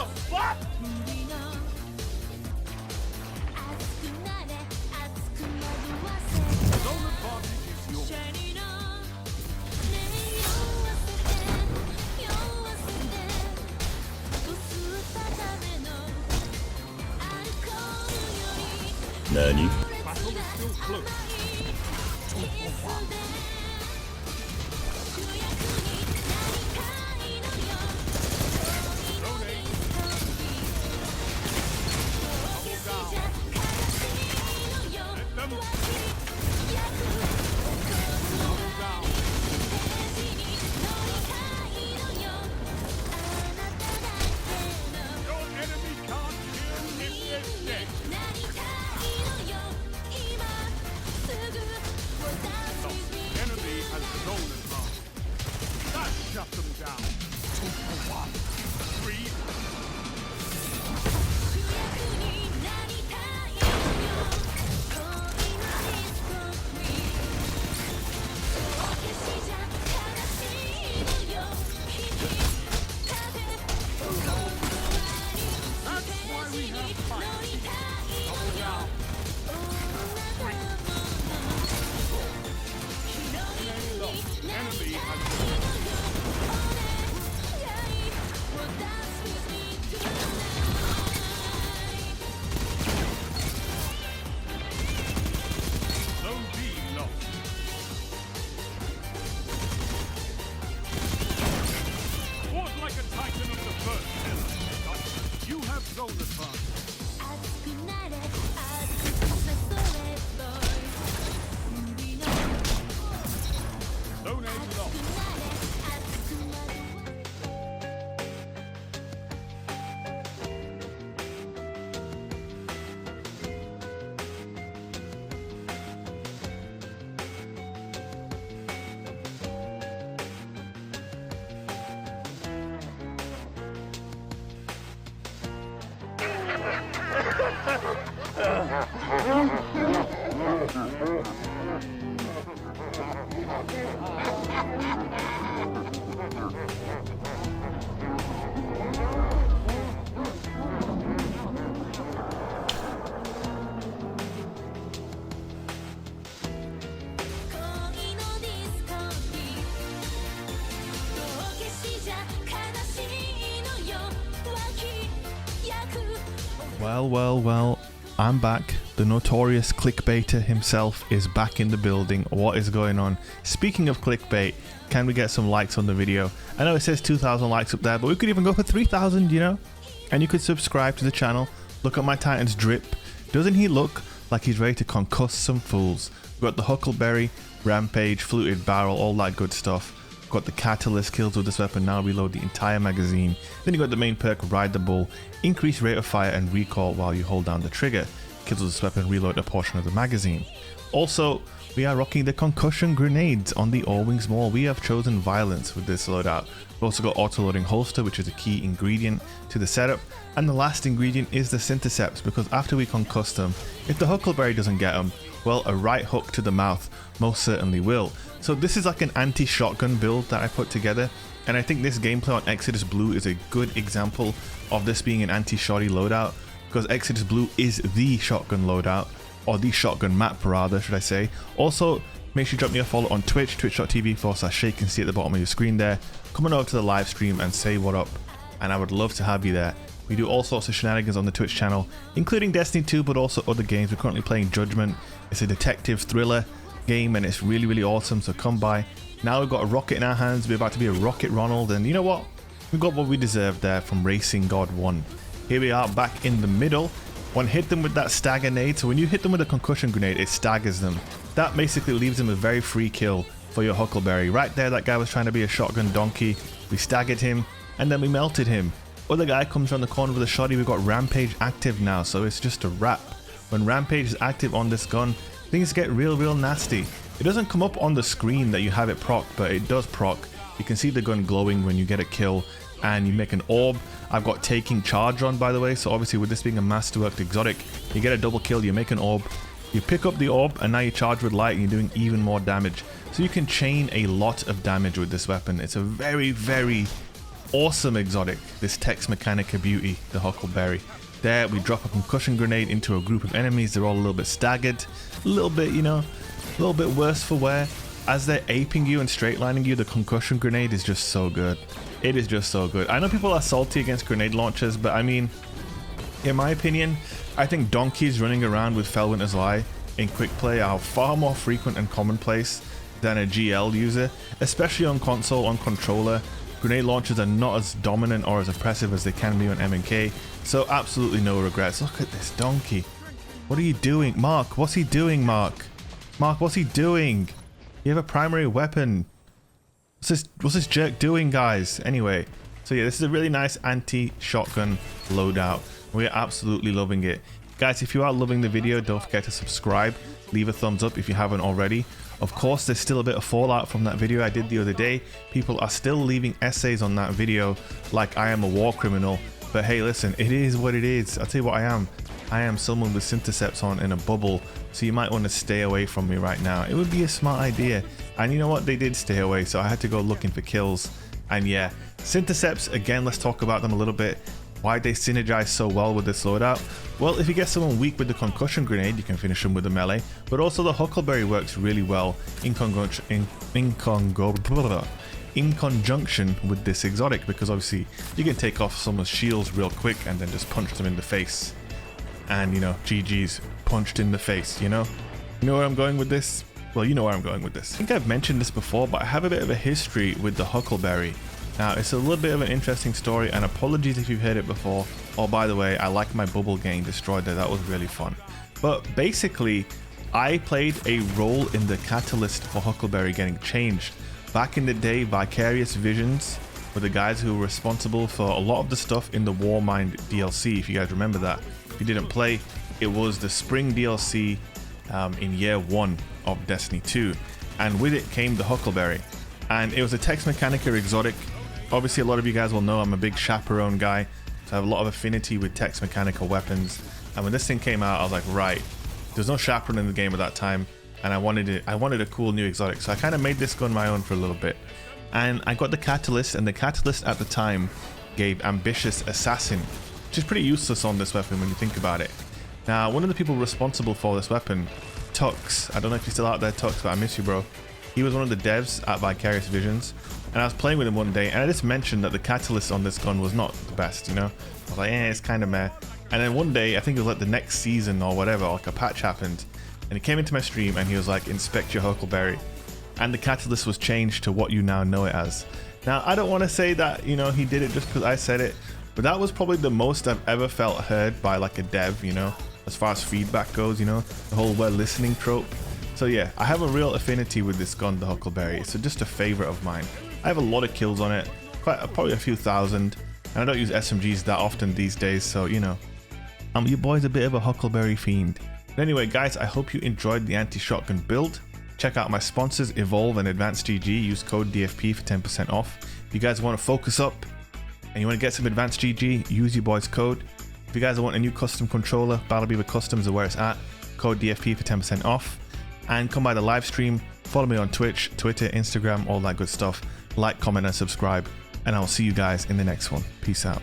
the fuck? Zone advantage is yours. Nani? Battle is still close. Zone A. Double down. Let them. Double down. Your enemy can't kill if they're dead. Enemy has zone advantage. That shut them down. 2 for 1. 3. That's why we have fight. Double down. 3. Enemy has Zone B lost. Fought like a titan of the first era. You have zone advantage. Zone A lost. Well, I'm back. The notorious clickbaiter himself is back in the building. What is going on? Speaking of clickbait, can we get some likes on the video? I know it says 2,000 likes up there, but we could even go for 3,000, you know? And you could subscribe to the channel. Look at my Titan's drip. Doesn't he look like he's ready to concuss some fools? We've got the Huckleberry, Rampage, Fluted Barrel, all that good stuff. Got the Catalyst, kills with this weapon, now reload the entire magazine. Then you got the main perk, Ride the Bull, increase rate of fire and recoil while you hold down the trigger. Kills with this weapon, reload a portion of the magazine. Also, we are rocking the concussion grenades on the All-Wings Maul. We have chosen violence with this loadout. We've also got auto-loading holster, which is a key ingredient to the setup. And the last ingredient is the Synthoceps, because after we concuss them, if the Huckleberry doesn't get them, well, a right hook to the mouth most certainly will. So this is like an anti-shotgun build that I put together, and I think this gameplay on Exodus Blue is a good example of this being an anti-shoddy loadout, because Exodus Blue is the shotgun loadout, or the shotgun map rather, should I say. Also, make sure you drop me a follow on Twitch, twitch.tv/shake, and see at the bottom of your screen there. Come on over to the live stream and say what up, and I would love to have you there. We do all sorts of shenanigans on the Twitch channel, including Destiny 2, but also other games. We're currently playing Judgment. It's a detective thriller game, and it's really awesome, so come by. Now we've got a rocket in our hands. We're about to be a Rocket Ronald, and you know what? We got what we deserved there from Racing God 1. Here we are back in the middle. One hit them with that stagger nade, so when you hit them with a concussion grenade, it staggers them. That basically leaves them a very free kill for your Huckleberry. Right there, that guy was trying to be a shotgun donkey. We staggered him, and then we melted him. Other guy comes around the corner with a shoddy. We've got Rampage active now, so it's just a wrap. When Rampage is active on this gun, things get real nasty. It doesn't come up on the screen that you have it proc, but it does proc. You can see the gun glowing when you get a kill, and you make an orb. I've got taking charge on, by the way, so obviously with this being a masterworked exotic, you get a double kill, you make an orb, you pick up the orb, and now you charge with light and you're doing even more damage. So you can chain a lot of damage with this weapon. It's a very awesome exotic, this Tex Mechanica beauty, the Huckleberry. There, we drop a concussion grenade into a group of enemies. They're all a little bit staggered, a little bit, you know, a little bit worse for wear. As they're aping you and straight lining you, the concussion grenade is just so good. It is just so good. I know people are salty against grenade launchers, but I mean, in my opinion, I think donkeys running around with Felwinter's Lie in quick play are far more frequent and commonplace than a GL user, especially on console, on controller. Grenade launchers are not as dominant or as oppressive as they can be on M&K, so absolutely no regrets. Look at this donkey. What are you doing? Mark, what's he doing, Mark? Mark, what's he doing? You have a primary weapon. What's this jerk doing, guys? Anyway, so yeah, this is a really nice anti-shotgun loadout. We're absolutely loving it. Guys, if you are loving the video, don't forget to subscribe. Leave a thumbs up if you haven't already. Of course, there's still a bit of fallout from that video I did the other day. People are still leaving essays on that video like I am a war criminal. But hey, listen, it is what it is. I'll tell you what I am. I am someone with Synthoceps on in a bubble, so you might want to stay away from me right now. It would be a smart idea. And you know what? They did stay away, so I had to go looking for kills. And yeah, Synthoceps, again, let's talk about them a little bit. Why they synergize so well with this loadout? Well, if you get someone weak with the concussion grenade, you can finish them with the melee, but also the Huckleberry works really well in conjunction with this exotic, because obviously you can take off someone's shields real quick and then just punch them in the face. And you know, GG's, punched in the face, you know? You know where I'm going with this? Well, you know where I'm going with this. I think I've mentioned this before, but I have a bit of a history with the Huckleberry. Now, it's a little bit of an interesting story, and apologies if you've heard it before. Oh, by the way, I like my bubble getting destroyed there. That was really fun. But basically, I played a role in the catalyst for Huckleberry getting changed. Back in the day, Vicarious Visions were the guys who were responsible for a lot of the stuff in the Warmind DLC, if you guys remember that. If you didn't play, it was the spring DLC in year 1 of Destiny 2. And with it came the Huckleberry. And it was a Tex Mechanica exotic. Obviously, a lot of you guys will know I'm a big Chaperone guy, so I have a lot of affinity with Tex Mechanica weapons. And when this thing came out, I was like, right, there's no Chaperone in the game at that time, and I wanted a cool new exotic, so I kind of made this gun my own for a little bit. And I got the catalyst, and the catalyst at the time gave Ambitious Assassin, which is pretty useless on this weapon when you think about it. Now, one of the people responsible for this weapon, Tux, I don't know if you're still out there, Tux, but I miss you, bro. He was one of the devs at Vicarious Visions, and I was playing with him one day, and I just mentioned that the catalyst on this gun was not the best, you know? I was like, it's kind of meh. And then one day, I think it was like the next season or whatever, like a patch happened, and he came into my stream and he was like, inspect your Huckleberry. And the catalyst was changed to what you now know it as. Now, I don't want to say that, you know, he did it just because I said it, but that was probably the most I've ever felt heard by like a dev, you know, as far as feedback goes, you know, the whole we're listening trope. So yeah, I have a real affinity with this gun, the Huckleberry. It's just a favorite of mine. I have a lot of kills on it, probably a few thousand, and I don't use SMGs that often these days, so you know, your boy's a bit of a Huckleberry fiend. But anyway, guys, I hope you enjoyed the anti-shotgun build. Check out my sponsors, Evolve and Advanced GG. Use code DFP for 10% off. If you guys want to focus up and you want to get some Advanced GG, use your boy's code. If you guys want a new custom controller, Battle Beaver Customs are where it's at. Code DFP for 10% off. And come by the live stream. Follow me on Twitch, Twitter, Instagram, all that good stuff. Like, comment, and subscribe. And I'll see you guys in the next one. Peace out.